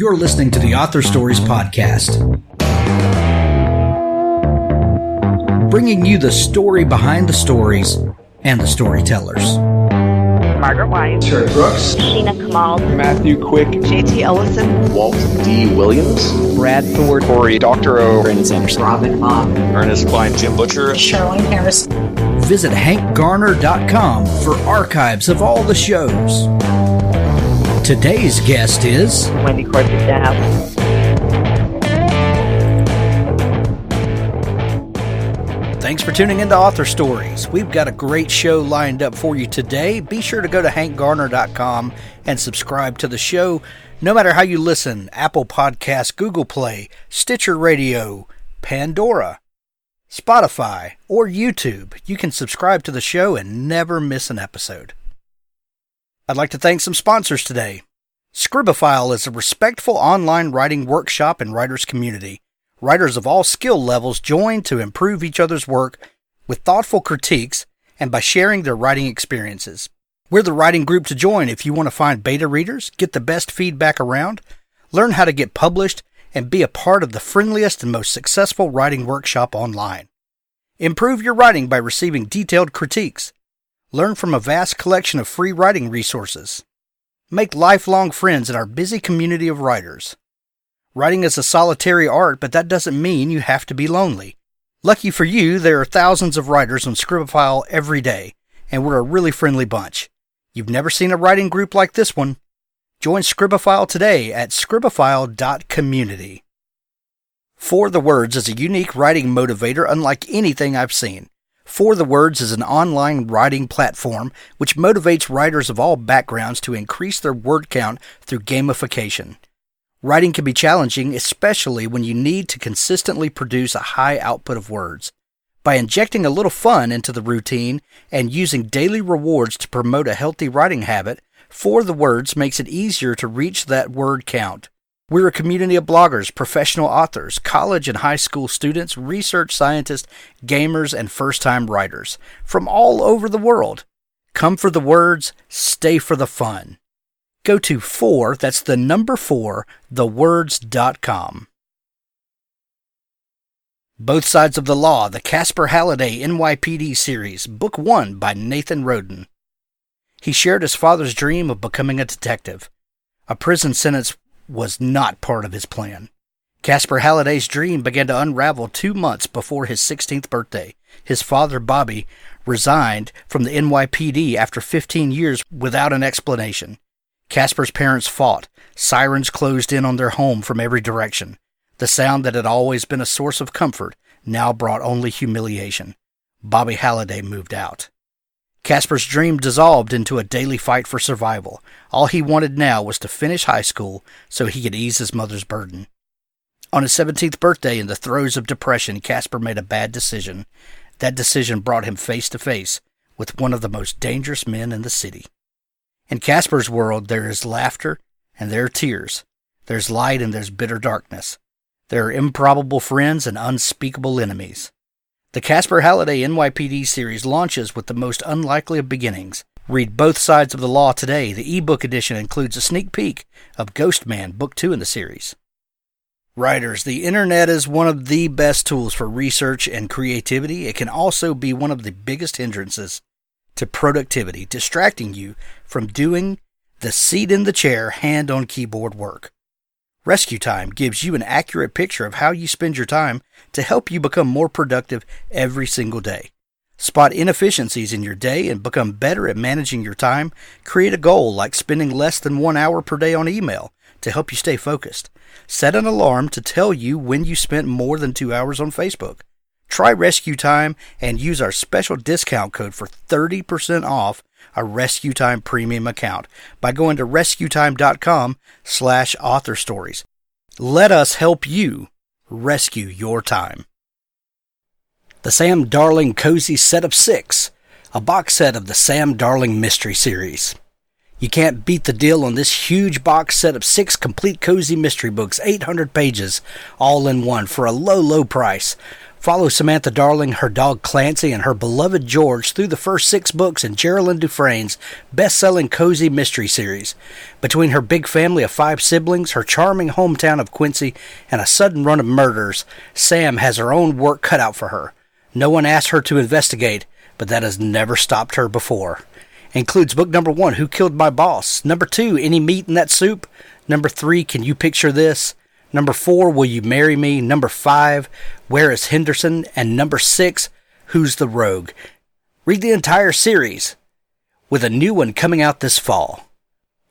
You're listening to the Author Stories Podcast, bringing you the story behind the stories and the storytellers. Margaret White, Terry Brooks, Sheena Kamal, Matthew Quick, J.T. Ellison, Walt D. Williams, Brad Thor, Corey, Dr. O, Brandon Sanderson, Robin Mom, Ernest Klein, Jim Butcher, Sherwin Harris. Visit hankgarner.com for archives of all the shows. Today's guest is Wendy Corsi Staub. Thanks for tuning into Author Stories. We've got a great show lined up for you today. Be sure to go to hankgarner.com and subscribe to the show. No matter how you listen, Apple Podcasts, Google Play, Stitcher Radio, Pandora, Spotify, or YouTube, you can subscribe to the show and never miss an episode. I'd like to thank some sponsors today. Scribophile is a respectful online writing workshop and writers community. Writers of all skill levels join to improve each other's work with thoughtful critiques and by sharing their writing experiences. We're the writing group to join if you want to find beta readers, get the best feedback around, learn how to get published, and be a part of the friendliest and most successful writing workshop online. Improve your writing by receiving detailed critiques. Learn from a vast collection of free writing resources. Make lifelong friends in our busy community of writers. Writing is a solitary art, but that doesn't mean you have to be lonely. Lucky for you, there are thousands of writers on Scribophile every day, and we're a really friendly bunch. You've never seen a writing group like this one? Join Scribophile today at scribophile.community. For the Words is a unique writing motivator unlike anything I've seen. For the Words is an online writing platform which motivates writers of all backgrounds to increase their word count through gamification. Writing can be challenging, especially when you need to consistently produce a high output of words. By injecting a little fun into the routine and using daily rewards to promote a healthy writing habit, For the Words makes it easier to reach that word count. We're a community of bloggers, professional authors, college and high school students, research scientists, gamers, and first-time writers from all over the world. Come for the words, stay for the fun. Go to that's the number 4, thewords.com. Both Sides of the Law, the Caspere Halliday NYPD series, Book 1 by Nathan Roden. He shared his father's dream of becoming a detective. A prison sentence was not part of his plan. Caspere Halliday's dream began to unravel 2 months before his 16th birthday. His father, Bobby, resigned from the NYPD after 15 years without an explanation. Caspere's parents fought. Sirens closed in on their home from every direction. The sound that had always been a source of comfort now brought only humiliation. Bobby Halliday moved out. Caspere's dream dissolved into a daily fight for survival. All he wanted now was to finish high school so he could ease his mother's burden. On his 17th birthday, in the throes of depression, Caspere made a bad decision. That decision brought him face to face with one of the most dangerous men in the city. In Caspere's world, there is laughter and there are tears. There's light and there's bitter darkness. There are improbable friends and unspeakable enemies. The Caspere Halliday NYPD series launches with the most unlikely of beginnings. Read Both Sides of the Law today. The ebook edition includes a sneak peek of Ghost Man, Book 2 in the series. Writers, the internet is one of the best tools for research and creativity. It can also be one of the biggest hindrances to productivity, distracting you from doing the seat-in-the-chair, hand-on-keyboard work. Rescue Time gives you an accurate picture of how you spend your time to help you become more productive every single day. Spot inefficiencies in your day and become better at managing your time. Create a goal like spending less than 1 hour per day on email to help you stay focused. Set an alarm to tell you when you spent more than 2 hours on Facebook. Try Rescue Time and use our special discount code for 30% off a Rescue Time premium account by going to rescuetime.com/authorstories. Let us help you rescue your time. The Sam Darling Cozy Set of 6, a box set of the Sam Darling Mystery Series. You can't beat the deal on this huge box set of 6 complete cozy mystery books, 800 pages, all in one for a low, low price. Follow Samantha Darling, her dog Clancy, and her beloved George through the first 6 books in Geraldine Dufresne's best-selling cozy mystery series. Between her big family of 5 siblings, her charming hometown of Quincy, and a sudden run of murders, Sam has her own work cut out for her. No one asked her to investigate, but that has never stopped her before. Includes book number 1, Who Killed My Boss? Number 2, Any Meat in That Soup? Number 3, Can You Picture This? Number 4, Will You Marry Me? Number 5, Where is Henderson? And number 6, Who's the Rogue? Read the entire series, with a new one coming out this fall.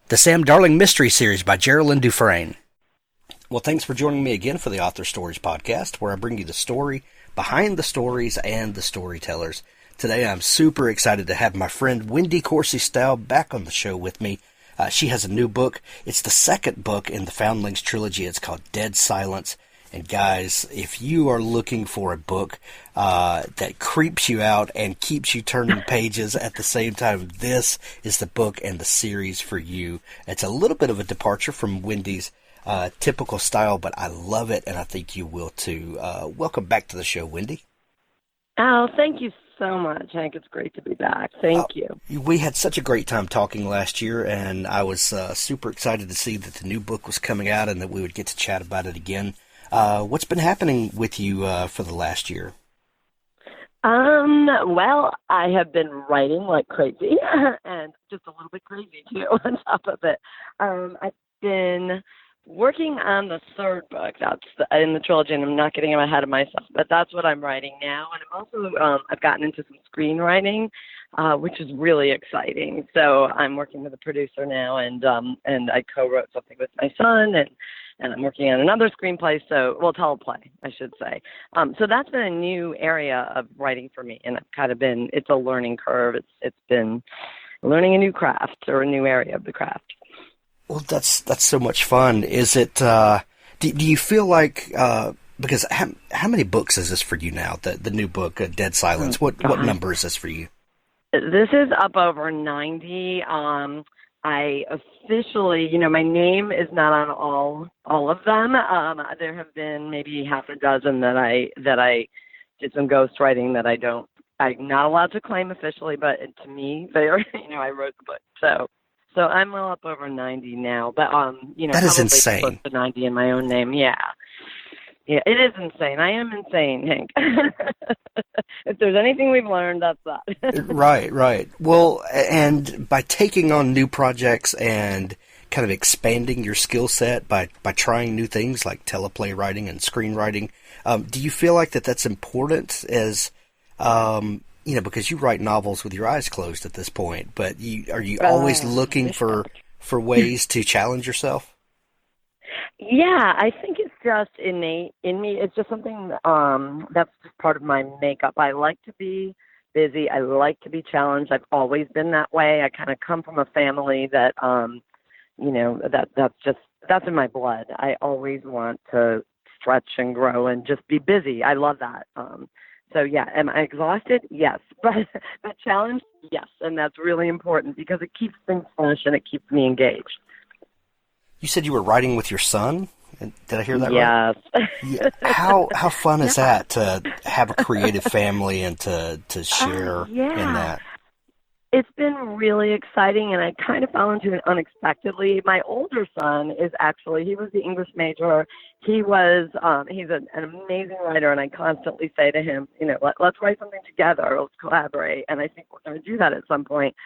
The Sam Darling Mystery Series by Geraldine Dufresne. Well, thanks for joining me again for the Author Stories podcast, where I bring you the story behind the stories and the storytellers. Today I'm super excited to have my friend Wendy Corsi Staub back on the show with me. She has a new book. It's the second book in the Foundlings Trilogy. It's called Dead Silence. And guys, if you are looking for a book that creeps you out and keeps you turning pages at the same time, this is the book and the series for you. It's a little bit of a departure from Wendy's typical style, but I love it, and I think you will too. Welcome back to the show, Wendy. Oh, thank you so much, Hank. It's great to be back. Thank you. We had such a great time talking last year, and I was super excited to see that the new book was coming out and that we would get to chat about it again. What's been happening with you for the last year? Well, I have been writing like crazy, and just a little bit crazy, too, on top of it. I've been working on the third book that's in the trilogy, and I'm not getting ahead of myself, but that's what I'm writing now. And I'm also I've gotten into some screenwriting, which is really exciting. So I'm working with a producer now, and I co-wrote something with my son, and I'm working on another screenplay. Teleplay, I should say. So that's been a new area of writing for me, and it's a learning curve. It's been learning a new craft or a new area of the craft. Well, that's so much fun. Is it? Do you feel like because how many books is this for you now? The new book, Dead Silence. What number is this for you? This is up over 90. I officially, my name is not on all of them. There have been maybe half a dozen that I did some ghostwriting that I'm not allowed to claim officially, but to me, they are. I wrote the book, So I'm well up over 90 now, but that is insane. Close to 90 in my own name. Yeah, it is insane. I am insane, Hank. If there's anything we've learned, that's that. Right. Well, and by taking on new projects and kind of expanding your skill set by trying new things like teleplay writing and screenwriting, do you feel like that's important as because you write novels with your eyes closed at this point, but are you always looking for ways to challenge yourself? Yeah, I think it's just innate in me. It's just something that's just part of my makeup. I like to be busy. I like to be challenged. I've always been that way. I kind of come from a family that, that's in my blood. I always want to stretch and grow and just be busy. I love that. So, yeah, am I exhausted? Yes. But challenged? Yes. And that's really important because it keeps things fresh and it keeps me engaged. You said you were writing with your son? Did I hear that right? Yes. Yeah. How fun is that to have a creative family and to share in that? It's been really exciting, and I kind of fell into it unexpectedly. My older son he was the English major. He's an amazing writer, and I constantly say to him, let's write something together, let's collaborate, and I think we're going to do that at some point.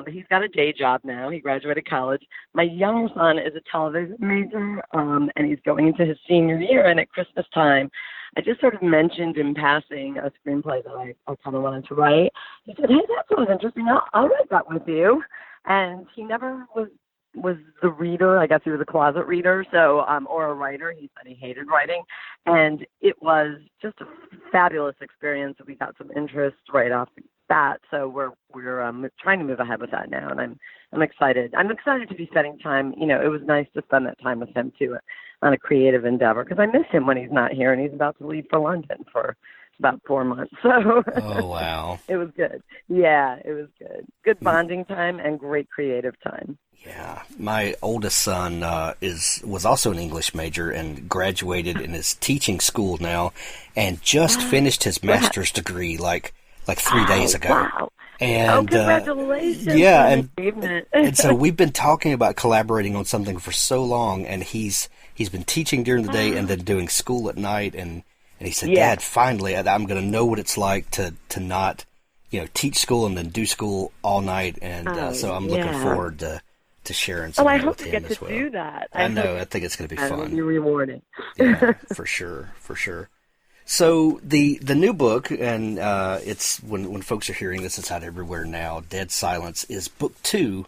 He's got a day job now. He graduated college. My younger son is a television major, and he's going into his senior year, and at Christmas time, I just sort of mentioned in passing a screenplay that I kind of wanted to write. He said, "Hey, that sounds interesting. I'll write that with you." And he never was the reader. I guess he was a closet reader, or a writer. He said he hated writing, and it was just a fabulous experience. We got some interest right off the bat, so we're trying to move ahead with that now, and I'm excited. I'm excited to be spending time. It was nice to spend that time with him too on a creative endeavor because I miss him when he's not here, and he's about to leave for London for about 4 months. So Oh, wow. it was good. Yeah, it was good. Good bonding time and great creative time. Yeah, my oldest son was also an English major and graduated in his teaching school now, and just finished his master's degree like 3 days ago. Wow! And congratulations! yeah, and so we've been talking about collaborating on something for so long, and he's been teaching during the day and then doing school at night, and he said, Dad, finally, I'm going to know what it's like to not, teach school and then do school all night, and so I'm looking forward to sharing something I hope with to him get as to well. do that. I know. I think it's going to be fun. It'll be rewarding. Yeah, for sure. So the new book, and it's when folks are hearing this, it's out everywhere now. Dead Silence is book 2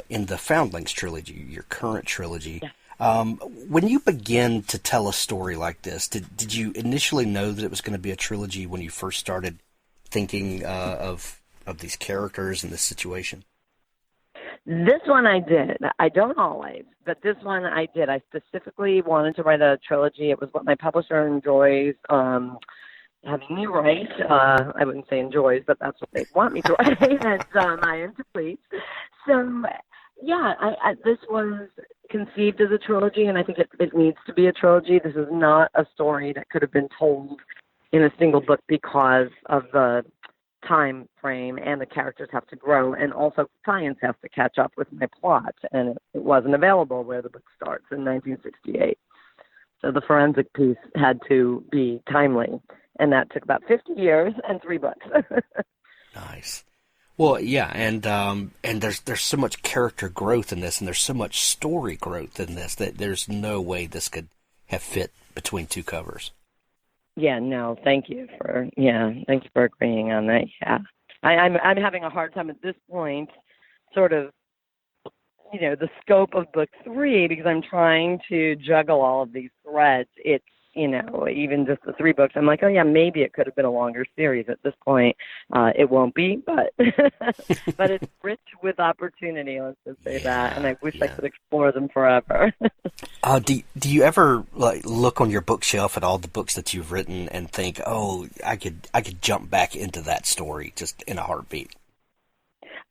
in the Foundlings Trilogy, your current trilogy. Yeah. When you begin to tell a story like this, did you initially know that it was going to be a trilogy when you first started thinking of these characters and this situation? This one I did. I don't always, but this one I did. I specifically wanted to write a trilogy. It was what my publisher enjoys having me write. I wouldn't say enjoys, but that's what they want me to write, and I am pleased. So, yeah, this was conceived as a trilogy, and I think it needs to be a trilogy. This is not a story that could have been told in a single book because of the time frame, and the characters have to grow, and also science has to catch up with my plot, and it wasn't available where the book starts in 1968. So the forensic piece had to be timely, and that took about 50 years and 3 books. Nice. Well, yeah, and there's so much character growth in this, and there's so much story growth in this that there's no way this could have fit between 2 covers. Yeah, no, thank you for agreeing on that. Yeah, I'm having a hard time at this point, sort of, the scope of book 3, because I'm trying to juggle all of these threads. It's, even just the 3 books, I'm like, oh yeah, maybe it could have been a longer series at this point. It won't be, but but it's rich with opportunity, let's just say that, and I wish I could explore them forever. Do you ever look on your bookshelf at all the books that you've written and think, oh, I could jump back into that story just in a heartbeat?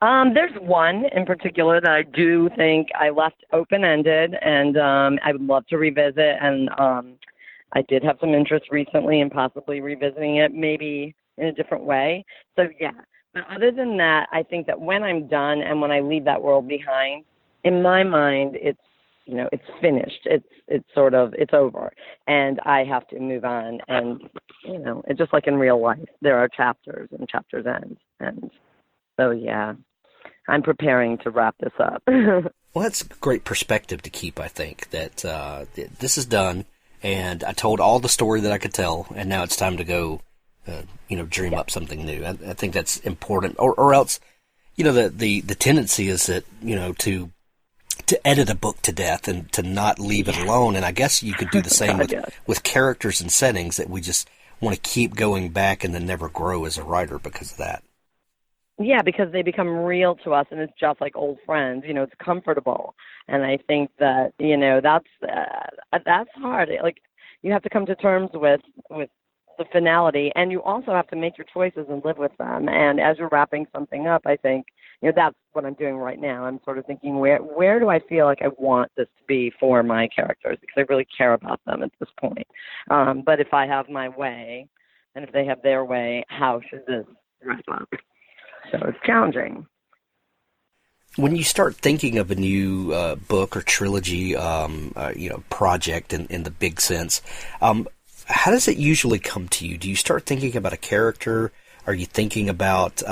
There's one in particular that I do think I left open-ended, and I would love to revisit, and I did have some interest recently in possibly revisiting it, maybe in a different way. So, yeah. But other than that, I think that when I'm done and when I leave that world behind, in my mind, it's finished. It's over. And I have to move on. And, it's just like in real life. There are chapters and chapters end. And so, yeah, I'm preparing to wrap this up. Well, that's great perspective to keep, I think, that this is done. And I told all the story that I could tell, and now it's time to go, dream up something new. I think that's important. Or else, the tendency is that, to edit a book to death and to not leave it alone. And I guess you could do the same with characters and settings, that we just want to keep going back and then never grow as a writer because of that. Yeah, because they become real to us, and it's just like old friends. It's comfortable, and I think that that's hard. Like, you have to come to terms with the finality, and you also have to make your choices and live with them. And as you're wrapping something up, I think that's what I'm doing right now. I'm sort of thinking, where do I feel like I want this to be for my characters, because I really care about them at this point. But if I have my way, and if they have their way, how should this wrap up? So it's challenging. When you start thinking of a new book or trilogy, project in the big sense, how does it usually come to you? Do you start thinking about a character? Are you thinking about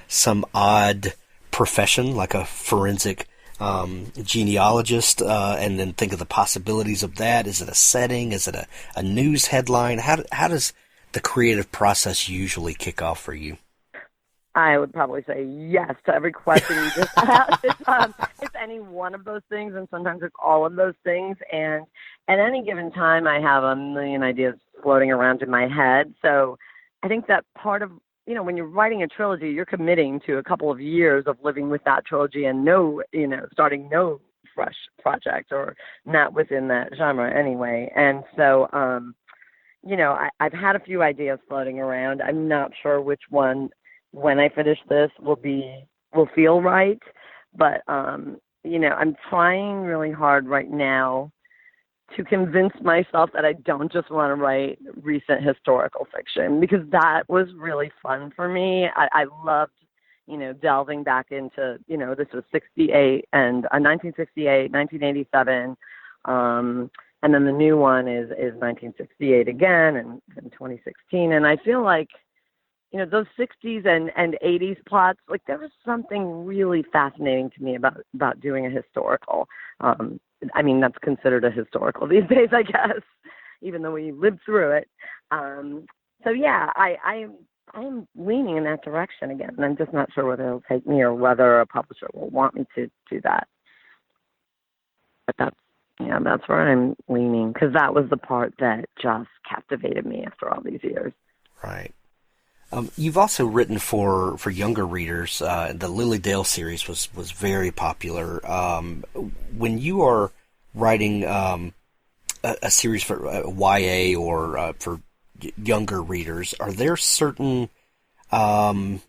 some odd profession, like a forensic genealogist, and then think of the possibilities of that? Is it a setting? Is it a news headline? How does the creative process usually kick off for you? I would probably say yes to every question you just asked. It's any one of those things, and sometimes it's all of those things. And at any given time, I have a million ideas floating around in my head. So I think that part of, when you're writing a trilogy, you're committing to a couple of years of living with that trilogy and starting no fresh project, or not within that genre anyway. And so, I've had a few ideas floating around. I'm not sure which one, when I finish this, will feel right. But, I'm trying really hard right now to convince myself that I don't just want to write recent historical fiction, because that was really fun for me. I loved, delving back into, this was 68 and 1968, 1987. And then the new one is 1968 again and 2016. And I feel like, those 60s and 80s plots, like there was something really fascinating to me about doing a historical. That's considered a historical these days, I guess, even though we lived through it. So yeah, I'm leaning in that direction again, and I'm just not sure whether it'll take me or whether a publisher will want me to do that. But that's where I'm leaning, because that was the part that just captivated me after all these years. Right. You've also written for younger readers. The Lilydale series was very popular. When you are writing a series for YA or for younger readers, are there certain guidelines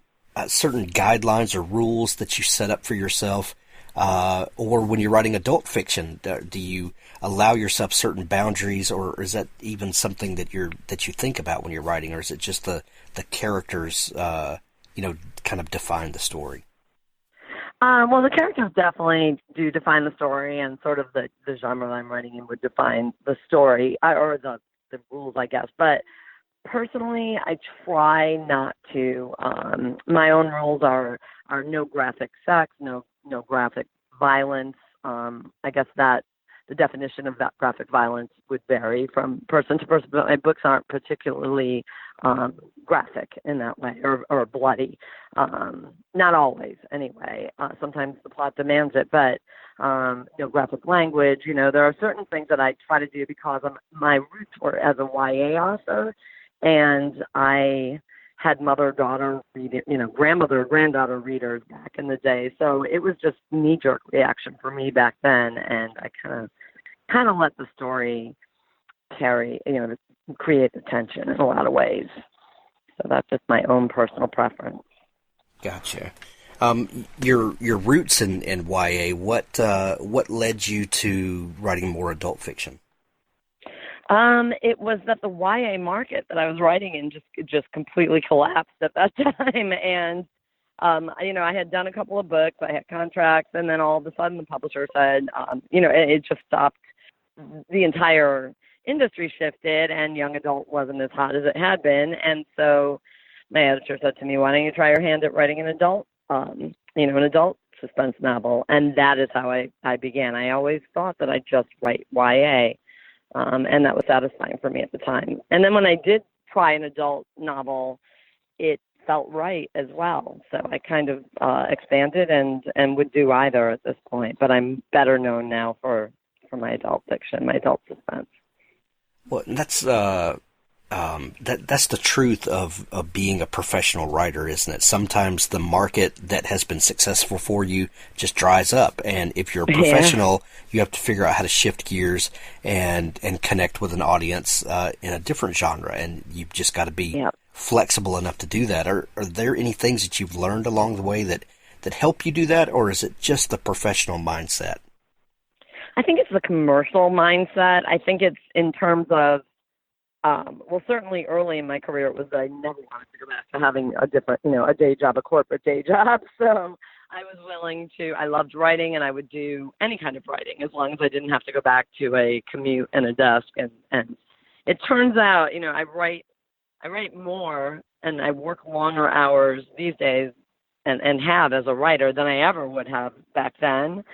or rules that you set up for yourself? Or when you're writing adult fiction, do you allow yourself certain boundaries, or is that even something that you think about when you're writing, or is it just the characters, kind of define the story? Well, the characters definitely do define the story, and sort of the genre that I'm writing in would define the story, or the rules, I guess. But personally, I try not to. My own rules are no graphic sex, no graphic violence. I guess that the definition of that graphic violence would vary from person to person, but my books aren't particularly graphic in that way, or bloody. Not always, anyway. Sometimes the plot demands it, but graphic language. there are certain things that I try to do because my roots were as a YA author, and I had mother-daughter reading, grandmother-granddaughter readers back in the day. So it was just knee-jerk reaction for me back then, and I kind of let the story carry, create the tension in a lot of ways. So that's just my own personal preference. Gotcha. Your roots in YA, what led you to writing more adult fiction? It was that the YA market that I was writing in just completely collapsed at that time. And, I had done a couple of books, I had contracts, and then all of a sudden the publisher said, it just stopped. The entire industry shifted, and young adult wasn't as hot as it had been. And so my editor said to me, why don't you try your hand at writing an adult, an adult suspense novel? And that is how I began. I always thought that I'd just write YA. And that was satisfying for me at the time. And then when I did try an adult novel, it felt right as well. So I kind of expanded and would do either at this point. But I'm better known now for my adult fiction, my adult suspense. Well, that's the truth of being a professional writer, isn't it? Sometimes the market that has been successful for you just dries up, and if you're a professional, you have to figure out how to shift gears and connect with an audience in a different genre, and you've just got to be flexible enough to do that. Are there any things that you've learned along the way that help you do that, or is it just the professional mindset? I think it's the commercial mindset. I think it's in terms of certainly early in my career, it was that I never wanted to go back to having a different, a day job, a corporate day job. So I was willing to, I loved writing, and I would do any kind of writing as long as I didn't have to go back to a commute and a desk. And it turns out, I write more and I work longer hours these days and have as a writer than I ever would have back then.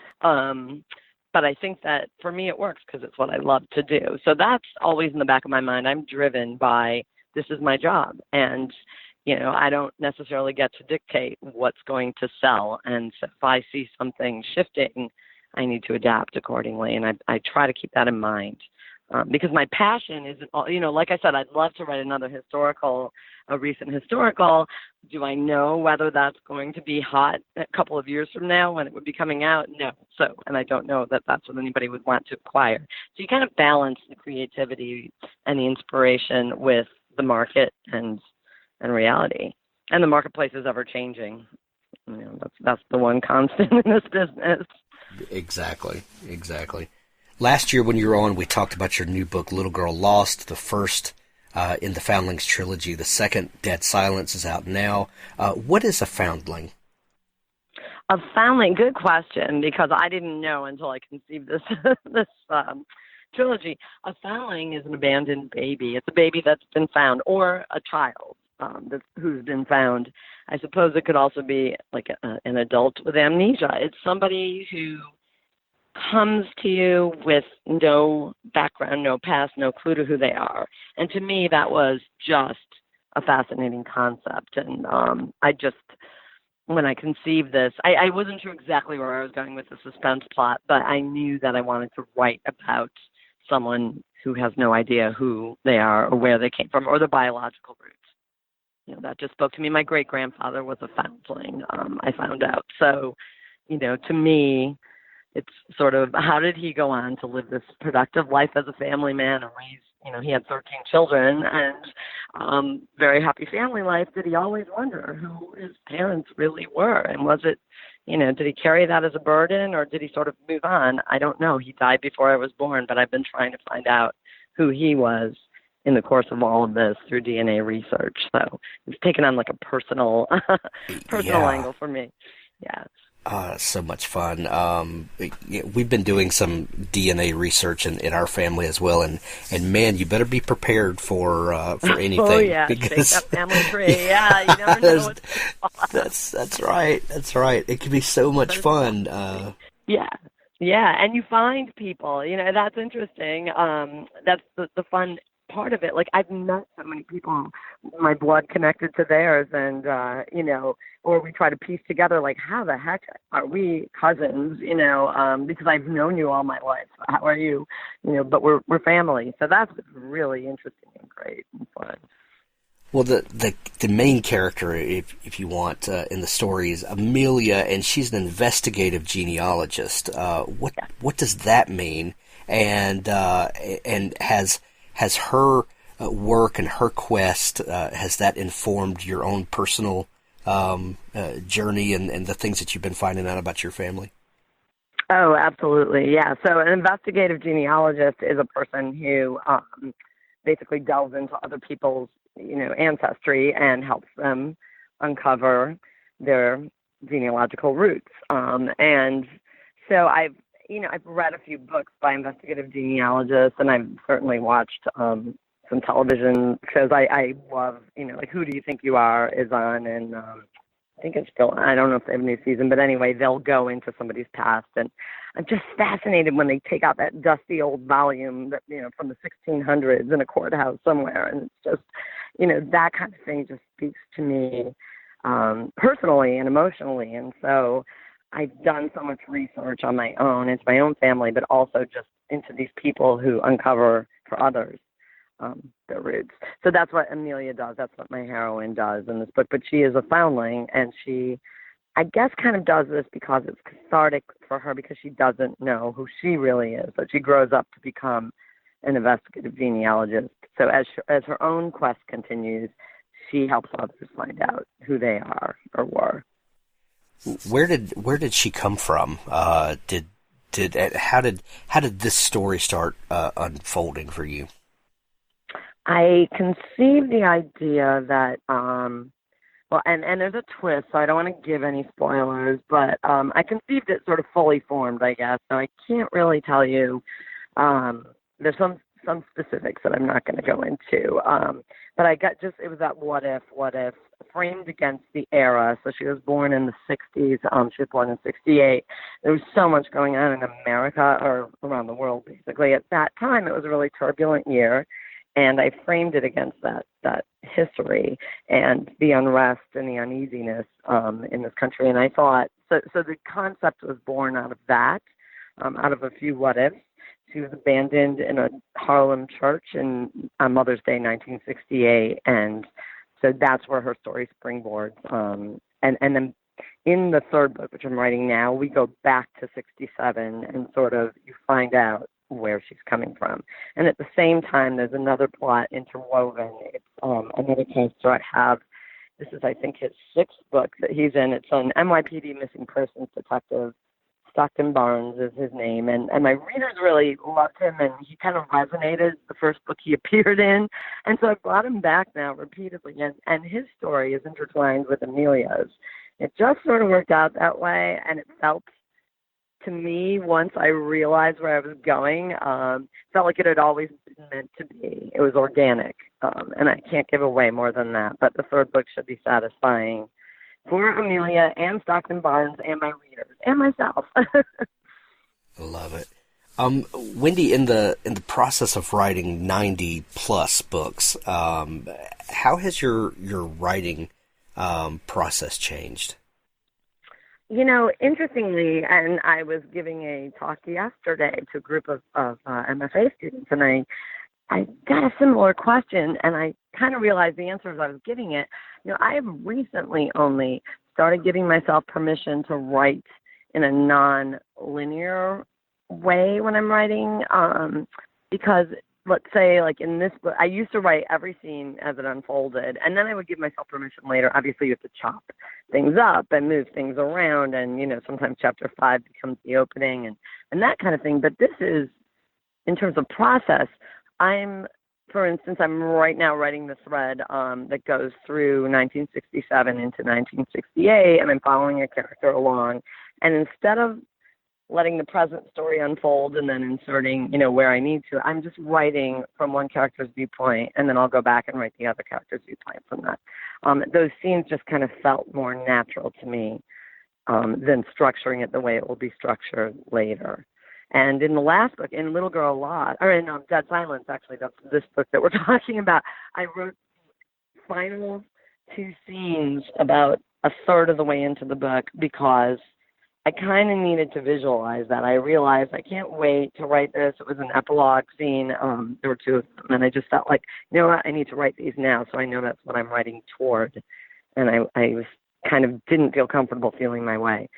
But I think that for me it works because it's what I love to do. So that's always in the back of my mind. I'm driven by, this is my job. And, I don't necessarily get to dictate what's going to sell. And so if I see something shifting, I need to adapt accordingly. And I try to keep that in mind. because my passion isn't, like I said, I'd love to write a recent historical. Do I know whether that's going to be hot a couple of years from now when it would be coming out? No. And I don't know that that's what anybody would want to acquire. So you kind of balance the creativity and the inspiration with the market and reality. And the marketplace is ever changing. That's the one constant in this business. Exactly. Last year when you were on, we talked about your new book, Little Girl Lost, the first in the Foundlings Trilogy. The second, Dead Silence, is out now. What is a foundling? A foundling, good question, because I didn't know until I conceived this trilogy. A foundling is an abandoned baby. It's a baby that's been found, or a child who's been found. I suppose it could also be like an adult with amnesia. It's somebody who comes to you with no background, no past, no clue to who they are. And to me, that was just a fascinating concept. And when I conceived this, I wasn't sure exactly where I was going with the suspense plot, but I knew that I wanted to write about someone who has no idea who they are or where they came from or their biological roots. That just spoke to me. My great-grandfather was a foundling, I found out. So, to me, it's sort of, how did he go on to live this productive life as a family man and raise, he had 13 children and very happy family life. Did he always wonder who his parents really were? And was it, did he carry that as a burden, or did he sort of move on? I don't know. He died before I was born, but I've been trying to find out who he was in the course of all of this through DNA research. So it's taken on like a personal angle for me. Yeah. So much fun. We've been doing some DNA research in our family as well, and man, you better be prepared for anything. Oh yeah, because shake that family tree. Yeah, you never know what's That's right. It can be so much fun. Yeah, and you find people. That's interesting. That's the fun part of it. Like, I've met so many people, my blood connected to theirs, and or we try to piece together, like, how the heck are we cousins? Because I've known you all my life. How are you? But we're family. So that's really interesting and great and fun. Well, the main character, if you want, in the story is Amelia, and she's an investigative genealogist. What does that mean? And has her work and her quest, has that informed your own personal journey and the things that you've been finding out about your family? Oh, absolutely. Yeah. So an investigative genealogist is a person who basically delves into other people's, ancestry and helps them uncover their genealogical roots. And so I've read a few books by investigative genealogists, and I've certainly watched some television shows. I love, like Who Do You Think You Are is on, and I think it's still, I don't know if they have a new season, but anyway, they'll go into somebody's past, and I'm just fascinated when they take out that dusty old volume that, from the 1600s in a courthouse somewhere, and it's just, that kind of thing just speaks to me personally and emotionally, and so I've done so much research on my own into my own family, but also just into these people who uncover for others their roots. So that's what Amelia does. That's what my heroine does in this book. But she is a foundling, and she, I guess, kind of does this because it's cathartic for her, because she doesn't know who she really is. So she grows up to become an investigative genealogist. So as her own quest continues, she helps others find out who they are or were. Where did she come from? How did this story start unfolding for you? I conceived the idea that and there's a twist, so I don't want to give any spoilers, but I conceived it sort of fully formed, I guess. So I can't really tell you. There's some specifics that I'm not going to go into. But it was that what if framed against the era. So she was born in the 60s. She was born in 68. There was so much going on in America, or around the world, basically. At that time, it was a really turbulent year. And I framed it against that history and the unrest and the uneasiness in this country. And I thought, so the concept was born out of that, out of a few what ifs. She was abandoned in a Harlem church on Mother's Day, 1968, and so that's where her story springboards. And then in the third book, which I'm writing now, we go back to 67 and sort of you find out where she's coming from. And at the same time, there's another plot interwoven. It's another character I have. This is, I think, his sixth book that he's in. It's an NYPD missing persons detective. Stockton Barnes is his name. And my readers really loved him, and he kind of resonated the first book he appeared in. And so I brought him back now repeatedly. And his story is intertwined with Amelia's. It just sort of worked out that way, and it felt to me, once I realized where I was going, felt like it had always been meant to be. It was organic, and I can't give away more than that. But the third book should be satisfying for Amelia and Stockton Barnes and my readers and myself. Love it. Wendy, in the process of writing 90 plus books, how has your writing process changed? You know, interestingly, and I was giving a talk yesterday to a group of MFA students, and I got a similar question, and I kind of realized the answer as I was giving it. You know, I have recently only started giving myself permission to write in a non-linear way when I'm writing, because let's say, like in this book, I used to write every scene as it unfolded, and then I would give myself permission later. Obviously, you have to chop things up and move things around, and, you know, sometimes chapter 5 becomes the opening and that kind of thing. But this is, in terms of process, for instance, I'm right now writing the thread that goes through 1967 into 1968, and I'm following a character along, and instead of letting the present story unfold and then inserting, you know, where I need to, I'm just writing from one character's viewpoint, and then I'll go back and write the other character's viewpoint from that. Those scenes just kind of felt more natural to me than structuring it the way it will be structured later. And in the last book, in Little Girl Lot, or in Dead Silence, actually, that's this book that we're talking about, I wrote final 2 scenes about a third of the way into the book because I kind of needed to visualize that. I realized I can't wait to write this. It was an epilogue scene. There were 2 of them, and I just felt like, you know what, I need to write these now, so I know that's what I'm writing toward. And I was kind of didn't feel comfortable feeling my way.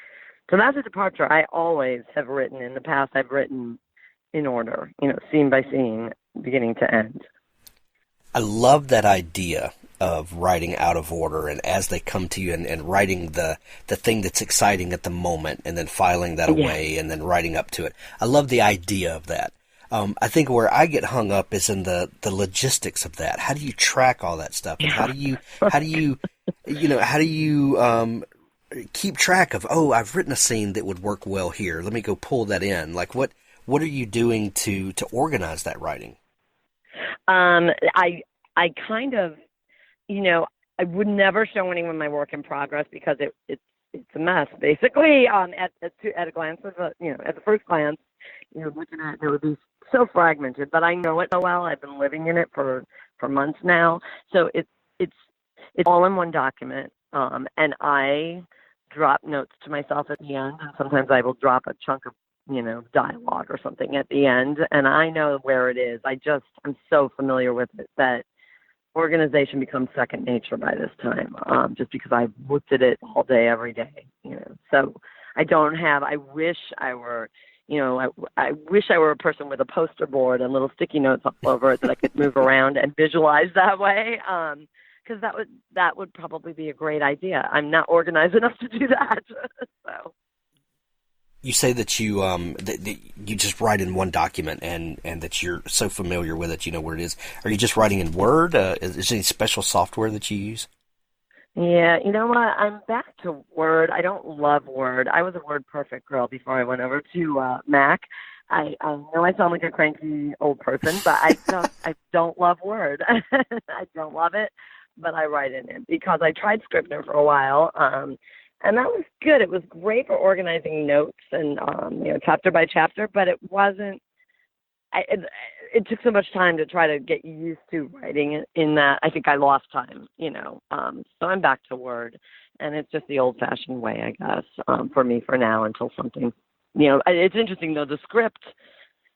So that's a departure. I always have written. In the past, I've written in order, you know, scene by scene, beginning to end. I love that idea of writing out of order and as they come to you and writing the thing that's exciting at the moment and then filing that away and then writing up to it. I love the idea of that. I think where I get hung up is in the logistics of that. How do you track all that stuff? And how do you keep track of, oh, I've written a scene that would work well here. Let me go pull that in. Like what are you doing to organize that writing? I kind of, you know, I would never show anyone my work in progress because it's a mess, basically. At a glance, at the first glance, you know, looking at it, it would be so fragmented. But I know it so well. I've been living in it for months now, so it's all in one document. And I drop notes to myself at the end, and sometimes I will drop a chunk of, you know, dialogue or something at the end, and I know where it is. I'm so familiar with it that organization becomes second nature by this time, just because I've looked at it all day, every day, you know. So I wish I were, you know, I wish I were a person with a poster board and little sticky notes all over it that I could move around and visualize that way, because that would probably be a great idea. I'm not organized enough to do that. So. You say that you that you just write in one document and that you're so familiar with it, you know where it is. Are you just writing in Word? Is there any special software that you use? Yeah, you know what? I'm back to Word. I don't love Word. I was a Word perfect girl before I went over to Mac. I know I sound like a cranky old person, but I don't love Word. I don't love it, but I write in it because I tried Scrivener for a while. And that was good. It was great for organizing notes and, you know, chapter by chapter, but it wasn't, it took so much time to try to get used to writing in that I think I lost time, you know. So I'm back to Word, and it's just the old-fashioned way, I guess, for me for now until something, you know. It's interesting, though, the script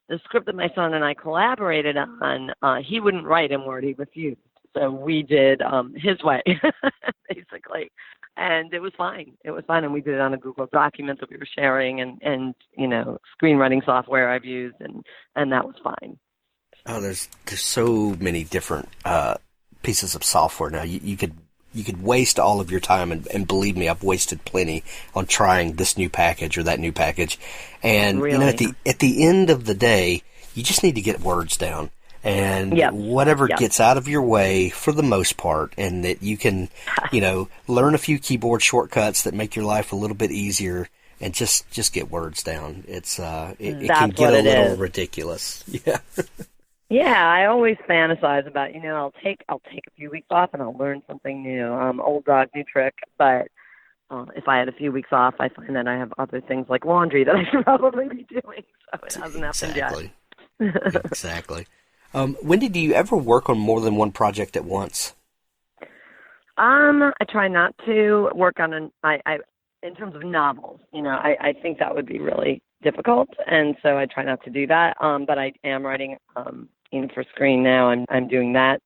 the script that my son and I collaborated on, he wouldn't write in Word. He refused. So we did his way, basically. And it was fine. It was fine. And we did it on a Google document that we were sharing and screenwriting software I've used, and that was fine. Oh, there's so many different pieces of software now. You could waste all of your time, and believe me, I've wasted plenty on trying this new package or that new package. And really? At the end of the day, you just need to get words down. And whatever gets out of your way for the most part, and that you can, learn a few keyboard shortcuts that make your life a little bit easier, and just get words down. It can get a little ridiculous. Yeah. Yeah, I always fantasize about, I'll take a few weeks off and I'll learn something new. Old dog, new trick. But if I had a few weeks off, I find that I have other things like laundry that I should probably be doing. So it hasn't happened yet. Exactly. Wendy, do you ever work on more than one project at once? I try not to work on in terms of novels. I think that would be really difficult, and so I try not to do that. But I am writing, for screen now. I'm doing that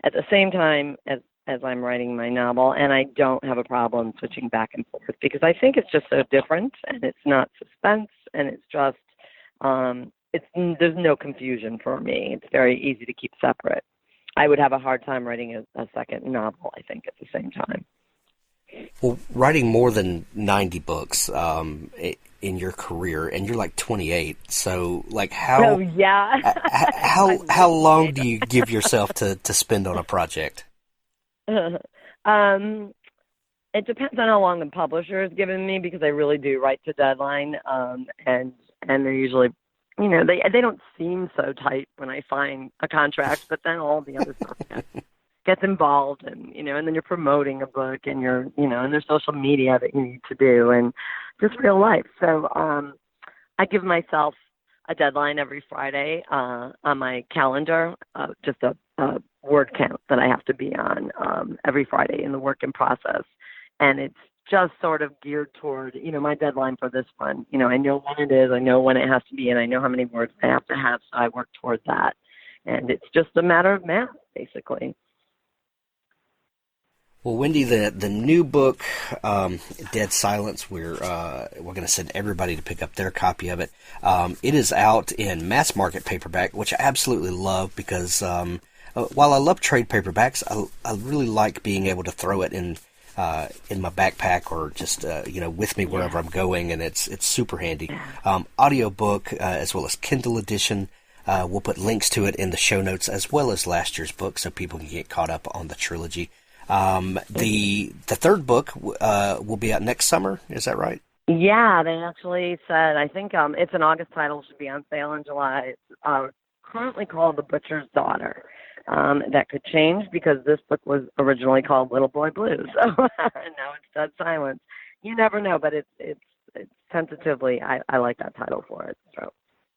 at the same time as I'm writing my novel, and I don't have a problem switching back and forth because I think it's just so different, and it's not suspense, and it's just there's no confusion for me. It's very easy to keep separate. I would have a hard time writing a second novel, I think, at the same time. Well, writing more than 90 books in your career, and you're like 28, so like how? Oh yeah. how long do you give yourself to spend on a project? It depends on how long the publisher has given me, because I really do write to deadline, and they're usually, they don't seem so tight when I sign a contract, but then all the other stuff gets involved, and and then you're promoting a book, and you're and there's social media that you need to do, and just real life. So I give myself a deadline every Friday on my calendar, just a word count that I have to be on every Friday in the work in process, and it's just sort of geared toward my deadline for this one. I know when it is, I know when it has to be, and I know how many words I have to have, so I work toward that, and it's just a matter of math, basically. Well, Wendy, the new book, Dead Silence, we're going to send everybody to pick up their copy of it. It is out in mass market paperback, which I absolutely love because while I love trade paperbacks, I really like being able to throw it in my backpack or just with me wherever I'm going, and it's super handy. Audiobook as well as Kindle edition. We'll put links to it in the show notes as well as last year's book, so people can get caught up on the trilogy. The third book will be out next summer. Is that right? Yeah, they actually said, I think it's an August title, should be on sale in July. It's currently called The Butcher's Daughter. That could change because this book was originally called Little Boy Blue, so now it's Dead Silence. You never know, but it's tentatively, I like that title for it. So.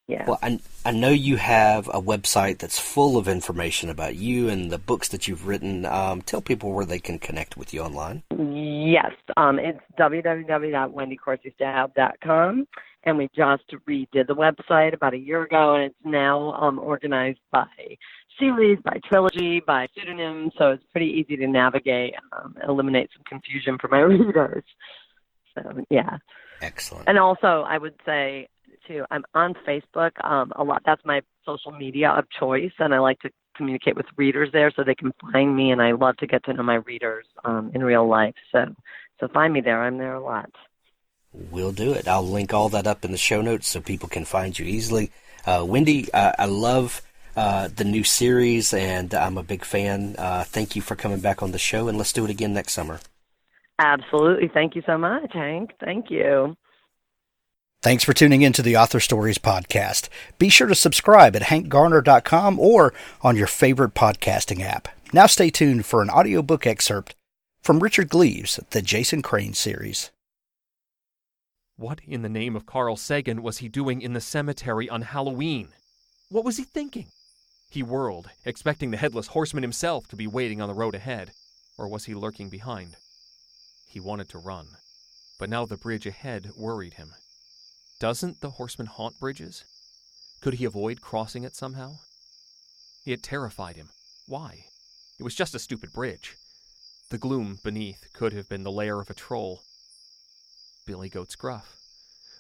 Yeah. Well, I know you have a website that's full of information about you and the books that you've written. Tell people where they can connect with you online. Yes. It's www.wendycorsistaub.com, and we just redid the website about a year ago, and it's now organized by series, by trilogy, by pseudonym, so it's pretty easy to navigate, eliminate some confusion for my readers. So, yeah. Excellent. And also, I would say, too, I'm on Facebook a lot. That's my social media of choice, and I like to communicate with readers there so they can find me, and I love to get to know my readers in real life. So find me there. I'm there a lot. We'll do it. I'll link all that up in the show notes so people can find you easily. Wendy, I love the new series, and I'm a big fan. Thank you for coming back on the show, and let's do it again next summer. Absolutely. Thank you so much, Hank. Thank you. Thanks for tuning in to the Author Stories podcast. Be sure to subscribe at hankgarner.com or on your favorite podcasting app. Now stay tuned for an audiobook excerpt from Richard Gleaves, the Jason Crane series. What in the name of Carl Sagan was he doing in the cemetery on Halloween? What was he thinking? He whirled, expecting the Headless Horseman himself to be waiting on the road ahead. Or was he lurking behind? He wanted to run, but now the bridge ahead worried him. Doesn't the horseman haunt bridges? Could he avoid crossing it somehow? It terrified him. Why? It was just a stupid bridge. The gloom beneath could have been the lair of a troll. Billy Goat's Gruff.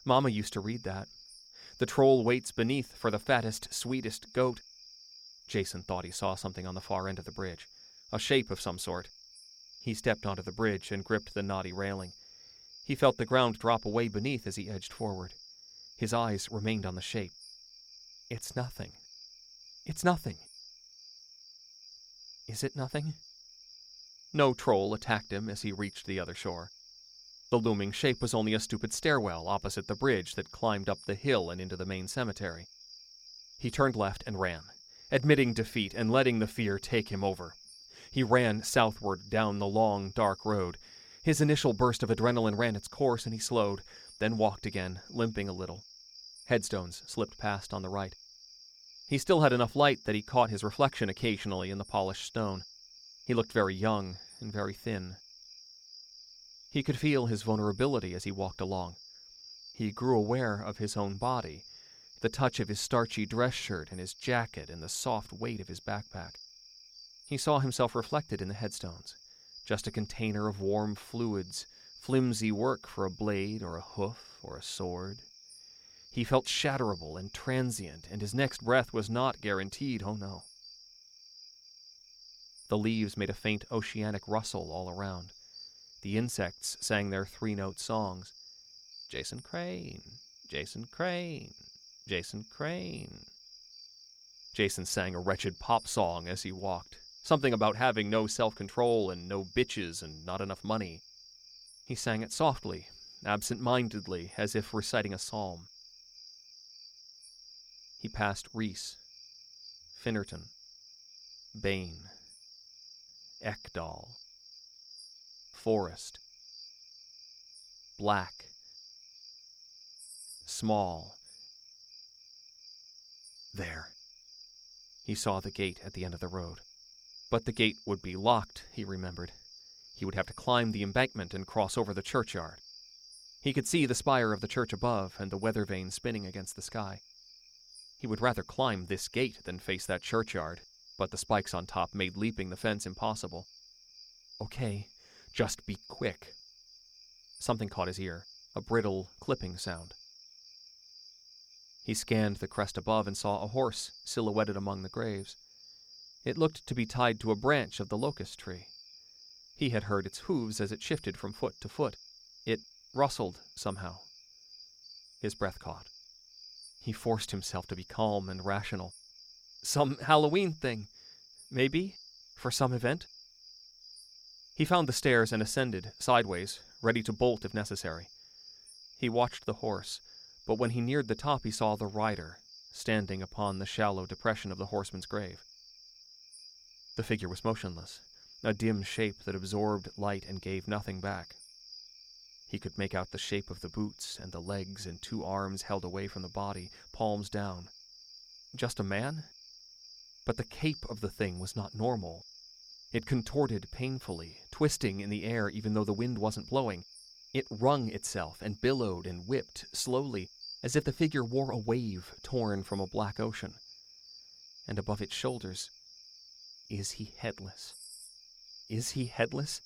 Mama used to read that. The troll waits beneath for the fattest, sweetest goat. Jason thought he saw something on the far end of the bridge, a shape of some sort. He stepped onto the bridge and gripped the knotty railing. He felt the ground drop away beneath as he edged forward. His eyes remained on the shape. It's nothing. It's nothing. Is it nothing? No troll attacked him as he reached the other shore. The looming shape was only a stupid stairwell opposite the bridge that climbed up the hill and into the main cemetery. He turned left and ran, admitting defeat and letting the fear take him over. He ran southward down the long, dark road. His initial burst of adrenaline ran its course, and he slowed, then walked again, limping a little. Headstones slipped past on the right. He still had enough light that he caught his reflection occasionally in the polished stone. He looked very young and very thin. He could feel his vulnerability as he walked along. He grew aware of his own body, the touch of his starchy dress shirt and his jacket and the soft weight of his backpack. He saw himself reflected in the headstones, just a container of warm fluids, flimsy work for a blade or a hoof or a sword. He felt shatterable and transient, and his next breath was not guaranteed, oh no. The leaves made a faint oceanic rustle all around. The insects sang their three-note songs. Jason Crane, Jason Crane, Jason Crane. Jason sang a wretched pop song as he walked, something about having no self-control and no bitches and not enough money. He sang it softly, absent-mindedly, as if reciting a psalm. He passed Reese, Finnerton, Bain, Ekdal, Forest, Black, Small. There. He saw the gate at the end of the road. But the gate would be locked, he remembered. He would have to climb the embankment and cross over the churchyard. He could see the spire of the church above and the weather vane spinning against the sky. He would rather climb this gate than face that churchyard, but the spikes on top made leaping the fence impossible. Okay, just be quick. Something caught his ear, a brittle, clipping sound. He scanned the crest above and saw a horse silhouetted among the graves. It looked to be tied to a branch of the locust tree. He had heard its hooves as it shifted from foot to foot. It rustled somehow. His breath caught. He forced himself to be calm and rational. Some Halloween thing, maybe, for some event. He found the stairs and ascended, sideways, ready to bolt if necessary. He watched the horse, but when he neared the top he saw the rider, standing upon the shallow depression of the horseman's grave. The figure was motionless, a dim shape that absorbed light and gave nothing back. He could make out the shape of the boots and the legs and two arms held away from the body, palms down. Just a man? But the cape of the thing was not normal. It contorted painfully, twisting in the air even though the wind wasn't blowing. It wrung itself and billowed and whipped slowly, as if the figure wore a wave torn from a black ocean. And above its shoulders, is he headless? Is he headless?